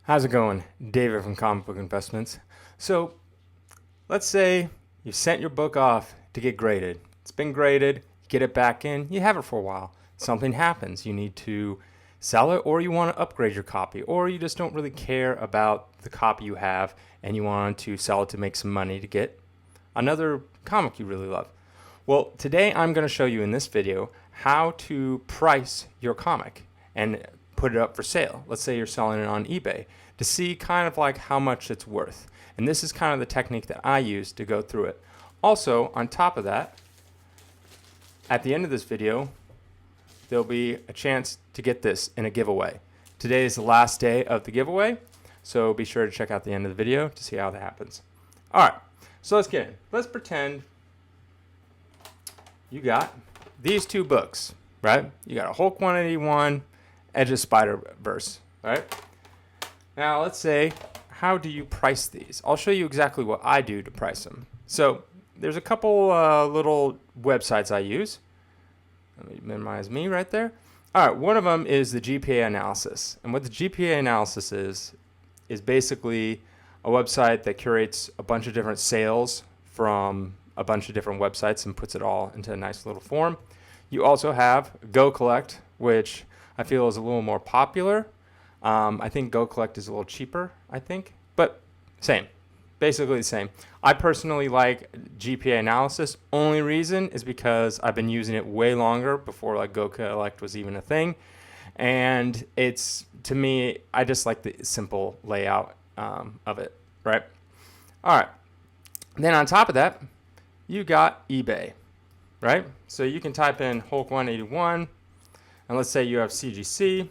How's it going? David from Comic Book Investments. So, let's say you sent your book off to get graded. It's been graded, you get it back in, you have it for a while. Something happens. You need to sell it, or you want to upgrade your copy, or you just don't really care about the copy you have and you want to sell it to make some money to get another comic you really love. Well, today I'm going to show you in this video how to price your comic and put it up for sale. Let's say you're selling it on eBay to see kind of like how much it's worth. And this is kind of the technique that I use to go through it. Also, on top of that, at the end of this video, there'll be a chance to get this in a giveaway. Today is the last day of the giveaway, so be sure to check out the end of the video to see how that happens. All right, so let's get in. Let's pretend you got these two books, right? You got a Hulk 181, Edge of Spider-Verse, right? Now let's say, how do you price these? I'll show you exactly what I do to price them. So there's a couple little websites I use. Let me minimize me right there. All right, one of them is the GPA analysis. And what the GPA analysis is basically a website that curates a bunch of different sales from a bunch of different websites and puts it all into a nice little form. You also have GoCollect, which I feel is a little more popular. I think GoCollect is a little cheaper, I think, but same, basically the same. I personally like GPA analysis. Only reason is because I've been using it way longer before like GoCollect was even a thing, and it's, to me, I just like the simple layout of it, right? All right. Then on top of that, you got eBay, right? So you can type in Hulk 181, and let's say you have CGC,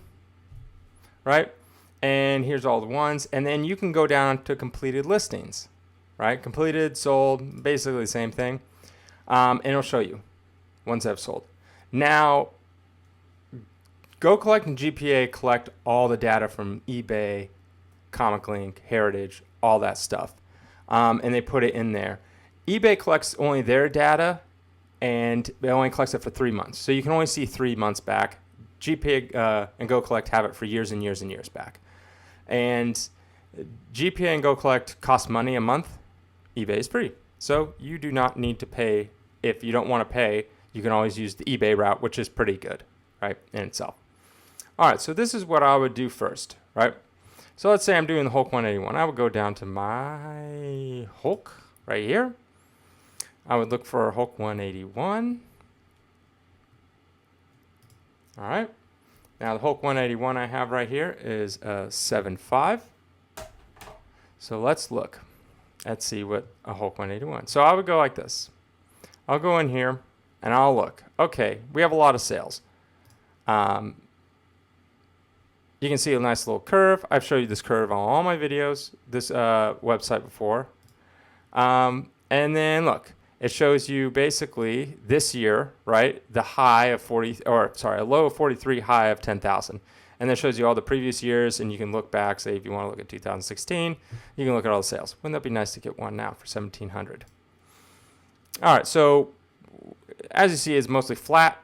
right? And here's all the ones, and then you can go down to completed listings, right? Completed, sold, basically the same thing, and it'll show you ones that have sold. Now, GoCollect and GPA collect all the data from eBay, Comic Link, Heritage, all that stuff, and they put it in there. eBay collects only their data, and it only collects it for 3 months. So you can only see 3 months back. GPA and GoCollect have it for years and years and years back. And GPA and GoCollect cost money a month. eBay is free. So you do not need to pay. If you don't want to pay, you can always use the eBay route, which is pretty good, right, in itself. All right, so this is what I would do first, right? So let's say I'm doing the Hulk 181. I would go down to my Hulk right here. I would look for Hulk 181. All right. Now the Hulk 181 I have right here is a 7.5. So let's look. Let's see what a Hulk 181. So I would go like this. I'll go in here and I'll look. Okay, we have a lot of sales. You can see a nice little curve. I've showed you this curve on all my videos, this website before. And then look. It shows you basically this year, right? The high of a low of 43, high of 10,000. And then it shows you all the previous years, and you can look back, say if you want to look at 2016, you can look at all the sales. Wouldn't that be nice to get one now for 1,700? All right, so as you see, it's mostly flat.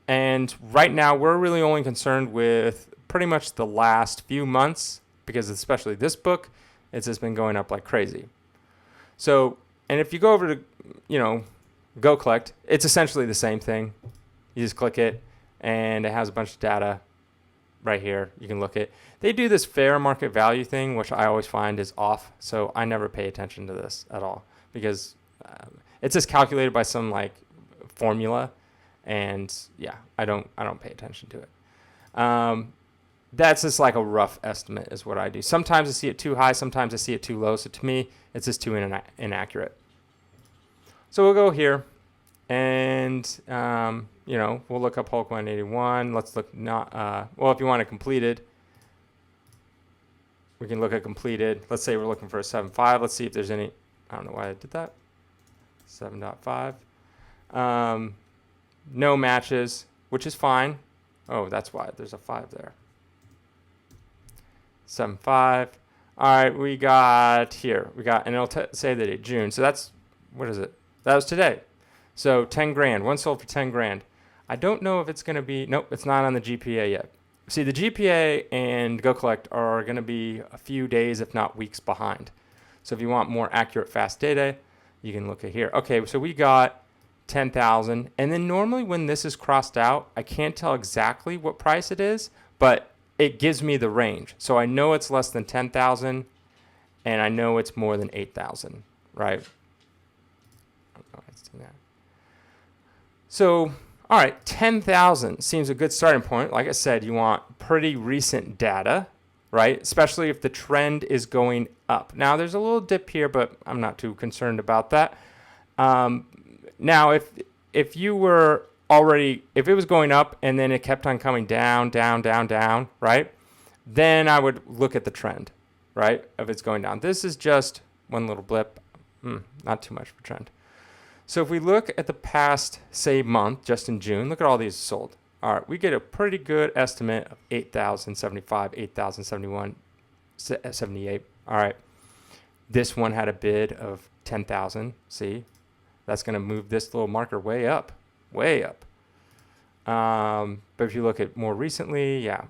And right now, we're really only concerned with pretty much the last few months, because especially this book, it's just been going up like crazy. So, and if you go over to, GoCollect, it's essentially the same thing. You just click it, and it has a bunch of data right here. You can look at. They do this fair market value thing, which I always find is off. So I never pay attention to this at all because it's just calculated by some like formula, and yeah, I don't pay attention to it. That's just like a rough estimate is what I do. Sometimes I see it too high, sometimes I see it too low. So to me, it's just too inaccurate. So we'll go here and, we'll look up Hulk 181. Let's look if you want it completed, we can look at completed. Let's say we're looking for a 7.5. Let's see if there's any, I don't know why I did that. 7.5. No matches, which is fine. Oh, that's why there's a 5 there. 7.5. All right, we got, and it'll say the date, June. So that's, what is it? That was today. So 10 grand, one sold for 10 grand. I don't know if it's going to be, nope, it's not on the GPA yet. See, the GPA and GoCollect are going to be a few days, if not weeks behind. So if you want more accurate, fast data, you can look at here. Okay, so we got 10,000. And then normally when this is crossed out, I can't tell exactly what price it is, but it gives me the range. So I know it's less than 10,000 and I know it's more than 8,000, right? I don't know why it's doing that. So, all right, 10,000 seems a good starting point. Like I said, you want pretty recent data, right? Especially if the trend is going up. Now, there's a little dip here, but I'm not too concerned about that. Now, if you were already, if it was going up and then it kept on coming down, down, down, down, right? Then I would look at the trend, right? If it's going down. This is just one little blip, not too much of a trend. So if we look at the past, say, month, just in June, look at all these sold. All right, we get a pretty good estimate of 8,075, 8,071, 78. All right, this one had a bid of 10,000. See, that's going to move this little marker way up, way up. But if you look at more recently, yeah,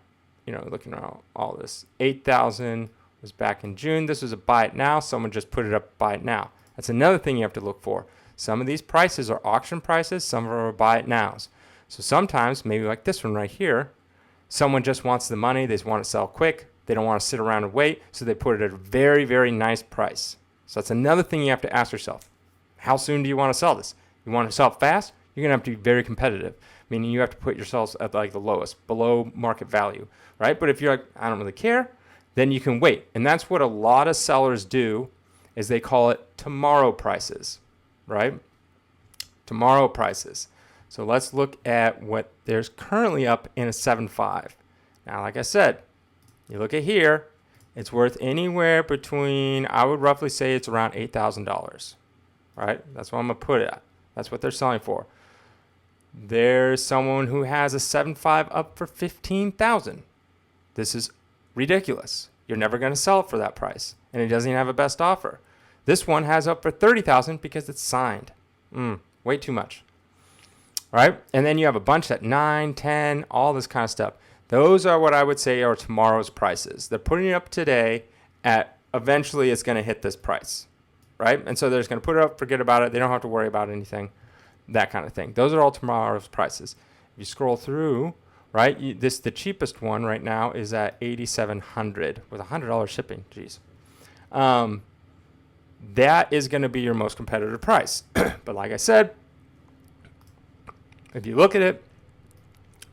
you know, looking at all this, 8,000 was back in June. This was a buy it now. Someone just put it up, buy it now. That's another thing you have to look for. Some of these prices are auction prices. Some are buy it nows. So sometimes, maybe like this one right here, someone just wants the money. They just want to sell quick. They don't want to sit around and wait. So they put it at a very, very nice price. So that's another thing you have to ask yourself. How soon do you want to sell this? You want to sell it fast? You're going to have to be very competitive, meaning you have to put yourselves at like the lowest, below market value, right? But if you're like, I don't really care, then you can wait. And that's what a lot of sellers do, is they call it tomorrow prices, right? Tomorrow prices. So let's look at what there's currently up in a 7.5. Now, like I said, you look at here, it's worth anywhere between, I would roughly say it's around $8,000, right? That's what I'm going to put it at. That's what they're selling for. There's someone who has a 7.5 up for 15,000. This is ridiculous. You're never going to sell it for that price, and it doesn't even have a best offer. This one has up for 30,000 because it's signed. Way too much. All right? And then you have a bunch at 9, 10, all this kind of stuff. Those are what I would say are tomorrow's prices. They're putting it up today at eventually it's going to hit this price, right? And so they're just going to put it up, forget about it. They don't have to worry about anything, that kind of thing. Those are all tomorrow's prices. If you scroll through, right, the cheapest one right now is at $8,700 with $100 shipping. Jeez. That is going to be your most competitive price. But like I said, if you look at it,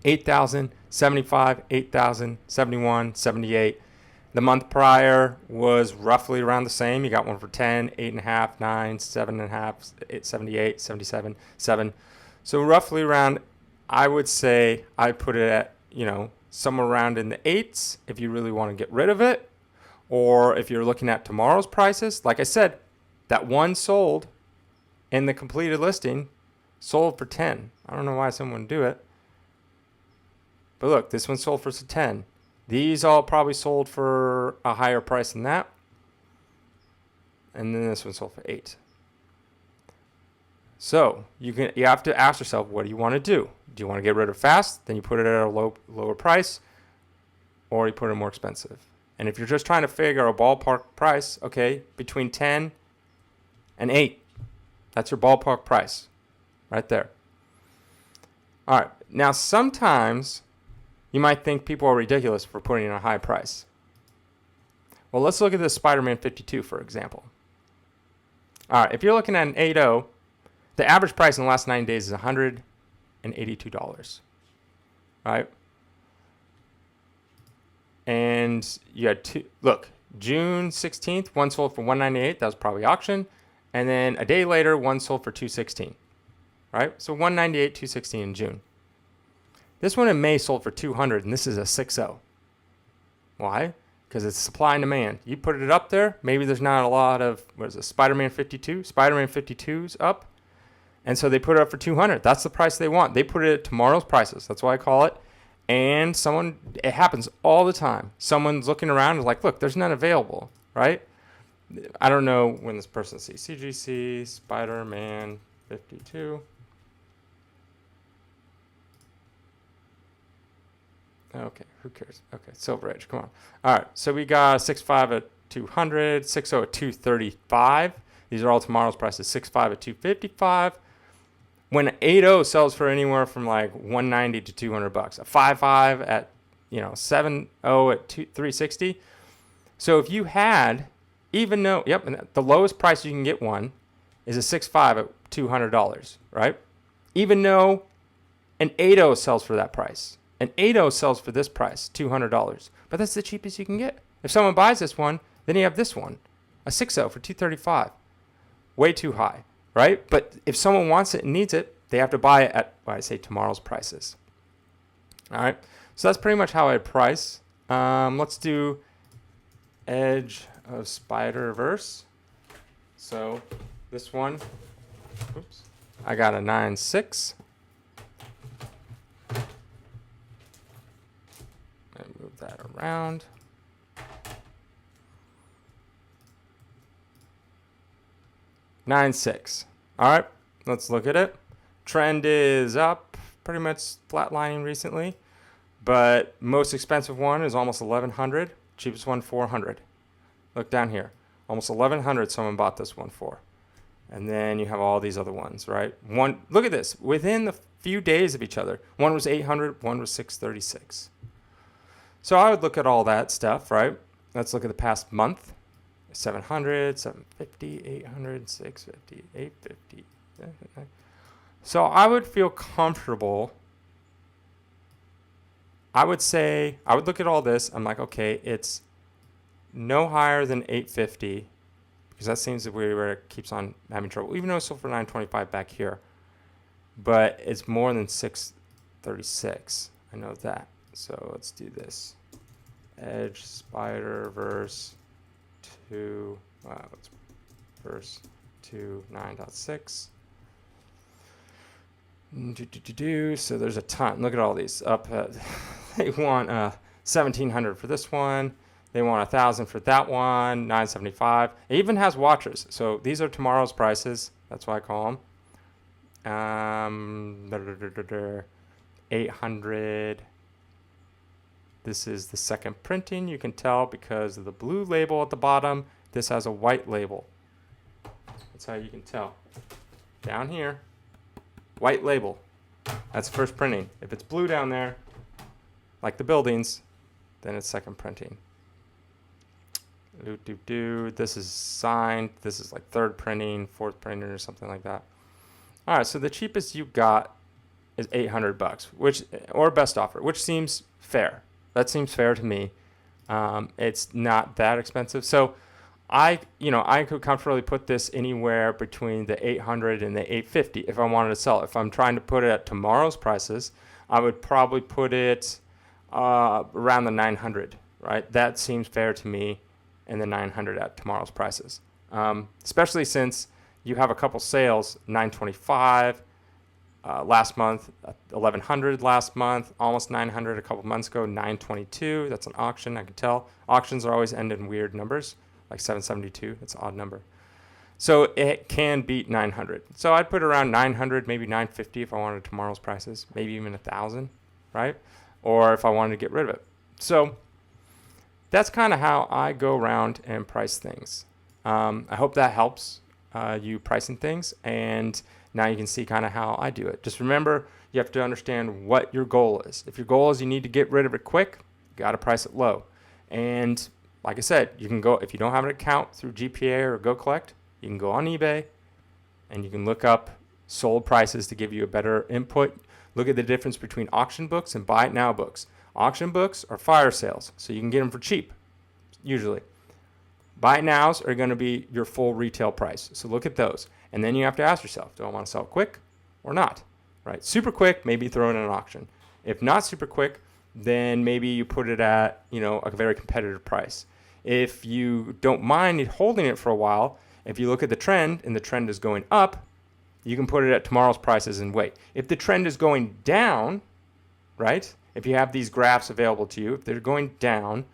8,000, 75, 8,000, 71, 78. The month prior was roughly around the same. You got one for 10, 8.5, 9, 7.5, 8, 78, 77, 7. So roughly around, I would say I put it at, you know, somewhere around in the 8s if you really want to get rid of it. Or if you're looking at tomorrow's prices, like I said, that one sold in the completed listing sold for 10. I don't know why someone would do it. But look, this one sold for 10. These all probably sold for a higher price than that. And then this one sold for 8. So you have to ask yourself, what do you want to do? Do you want to get rid of it fast? Then you put it at a lower price, or you put it more expensive. And if you're just trying to figure a ballpark price, okay, between 10 and 8, that's your ballpark price right there. All right. Now, sometimes you might think people are ridiculous for putting in a high price. Well, let's look at this Spider-Man 52, for example. All right. If you're looking at an 8.0, the average price in the last 9 days is $182, right? And you had two, look, June 16th, one sold for $198. That was probably auction. And then a day later, one sold for $216, right? So $198, $216 in June. This one in May sold for $200, and this is a 6.0. Why? Because it's supply and demand. You put it up there, maybe there's not a lot of, what is it, Spider-Man 52? Spider-Man 52's up. And so they put it up for $200. That's the price they want. They put it at tomorrow's prices. That's why I call it. And it happens all the time. Someone's looking around and is like, look, there's none available, right? I don't know when this person sees CGC, Spider-Man 52. Okay, who cares? Okay, Silver Edge, come on. All right, so we got 6.5 at 200, 6.0 at 235. These are all tomorrow's prices. 6.5 at 255. When 8.0 sells for anywhere from like 190 to 200 bucks. A 5.5 at 7.0 at 360. So if you had, even though, and the lowest price you can get one is a 6.5 at $200, right? Even though an 8.0 sells for that price. An 8.0 sells for this price, $200. But that's the cheapest you can get. If someone buys this one, then you have this one, a 6.0 for $235. Way too high, right? But if someone wants it and needs it, they have to buy it at, I say, tomorrow's prices. All right. So that's pretty much how I price. Let's do Edge of Spider-Verse. So this one, oops, I got a 9.6. Move that around. $9.6. All right, let's look at it. Trend is up, pretty much flatlining recently, but most expensive one is almost $1,100. Cheapest one $400. Look down here, almost $1,100. Someone bought this one for, and then you have all these other ones, right? One, look at this. Within the few days of each other, one was $800, one was $636. So I would look at all that stuff, right? Let's look at the past month. 700, 750, 800, 650, 850. So I would feel comfortable. I would say, I would look at all this. I'm like, okay, it's no higher than 850 because that seems to be where it keeps on having trouble, even though it's still for 925 back here. But it's more than 636. I know that. So let's do this. Edge, Spider-Verse 2, verse 2, 9.6. So there's a ton. Look at all these. They want 1,700 for this one. They want 1,000 for that one. 975. It even has watchers. So these are tomorrow's prices. That's why I call them. 800. This is the second printing. You can tell because of the blue label at the bottom. This has a white label. That's how you can tell. Down here, white label. That's first printing. If it's blue down there, like the buildings, then it's second printing. This is signed. This is like third printing, fourth printing, or something like that. All right, so the cheapest you got is $800, which, or best offer, which seems fair. That seems fair to me. It's not that expensive. So I could comfortably put this anywhere between the 800 and the 850 if I wanted to sell it. If I'm trying to put it at tomorrow's prices, I would probably put it around the 900, right? That seems fair to me, and the 900 at tomorrow's prices. Especially since you have a couple sales, 925 last month, 1,100 last month, almost 900 a couple months ago, 922. That's an auction. I can tell. Auctions are always end in weird numbers, like 772. That's an odd number. So it can beat 900. So I'd put around 900, maybe 950 if I wanted tomorrow's prices, maybe even 1,000, right? Or if I wanted to get rid of it. So that's kind of how I go around and price things. I hope that helps you pricing things, and now you can see kind of how I do it. Just remember, you have to understand what your goal is. If your goal is you need to get rid of it quick, you got to price it low. And like I said, you can go, if you don't have an account through GPA or GoCollect, you can go on eBay and you can look up sold prices to give you a better input. Look at the difference between auction books and buy it now books. Auction books are fire sales, so you can get them for cheap, usually. Buy it nows are going to be your full retail price. So look at those. And then you have to ask yourself, do I want to sell quick or not? Right? Super quick, maybe throw it in an auction. If not super quick, then maybe you put it at, a very competitive price. If you don't mind holding it for a while, if you look at the trend and the trend is going up, you can put it at tomorrow's prices and wait. If the trend is going down, right? If you have these graphs available to you, if they're going down,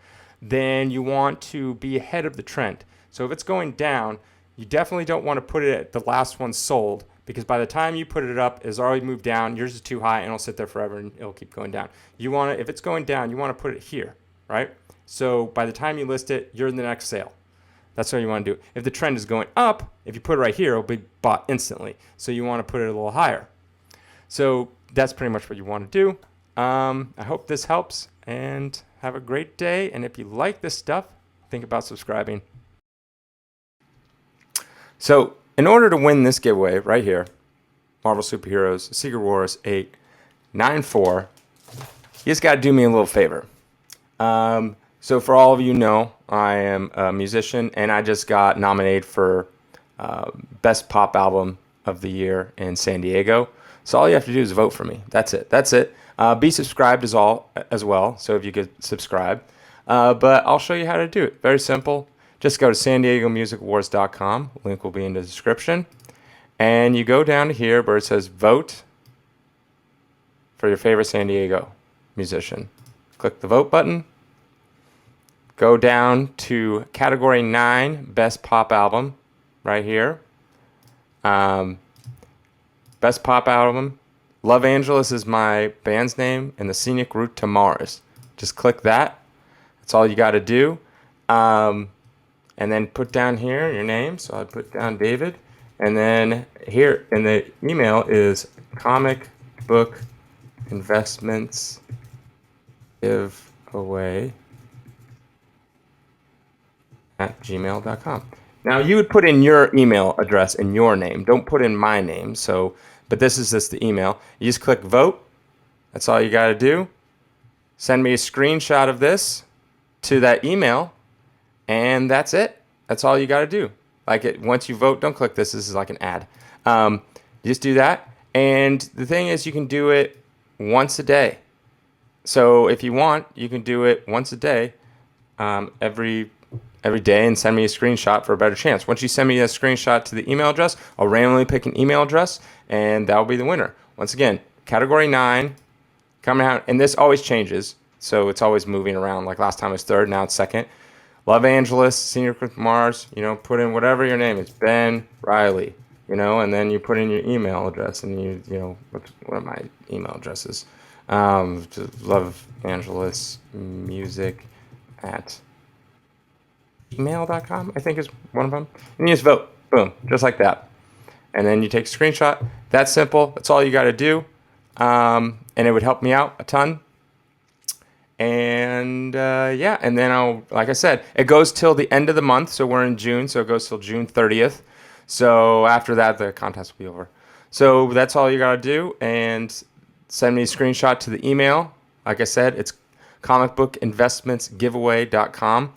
then you want to be ahead of the trend. So if it's going down, you definitely don't want to put it at the last one sold because by the time you put it up, it's already moved down. Yours is too high and it'll sit there forever and it'll keep going down. You want to, if it's going down, you want to put it here, right? So by the time you list it, you're in the next sale. That's what you want to do. If the trend is going up, if you put it right here, it'll be bought instantly. So you want to put it a little higher. So that's pretty much what you want to do. I hope this helps and have a great day. And if you like this stuff, think about subscribing. So in order to win this giveaway right here, Marvel Superheroes Secret Wars 894, you just got to do me a little favor. So for all of you know, I am a musician and I just got nominated for Best Pop Album of the Year in San Diego. So all you have to do is vote for me. That's it. That's it. Be subscribed as well. So if you could subscribe, but I'll show you how to do it. Very simple. Just go to SanDiegoMusicAwards.com. Link will be in the description. And you go down to here where it says vote for your favorite San Diego musician. Click the vote button. Go down to category 9, Best Pop Album, right here. Best Pop Album. Love Angeles is my band's name, and The Scenic Route to Mars. Just click that. That's all you got to do. And then put down here your name. So I'd put down David. And then here in the email is comic book investments giveaway @gmail.com. Now you would put in your email address and your name. Don't put in my name. So, but this is just the email. You just click vote. That's all you got to do. Send me a screenshot of this to that email. And that's it. That's all you got to do. Like it, once you vote, don't click this. This is like an ad. Just do that. And the thing is, you can do it once a day. So if you want, you can do it once a day, every day, and send me a screenshot for a better chance. Once you send me a screenshot to the email address, I'll randomly pick an email address, and that will be the winner. Once again, category 9, coming out, and this always changes. So it's always moving around. Like last time it was 3rd, now it's 2nd. Love Angeles, Scenic Route to Mars, put in whatever your name is, Ben Riley, and then you put in your email address, and what are my email addresses? Love Angeles Music at gmail.com, I think is one of them. And you just vote, boom, just like that. And then you take a screenshot. That's simple. That's all you got to do. And it would help me out a ton. And yeah, and then like I said, it goes till the end of the month. So we're in June, so it goes till June 30th. So after that, the contest will be over. So that's all you got to do. And send me a screenshot to the email. Like I said, it's comicbookinvestmentsgiveaway.com.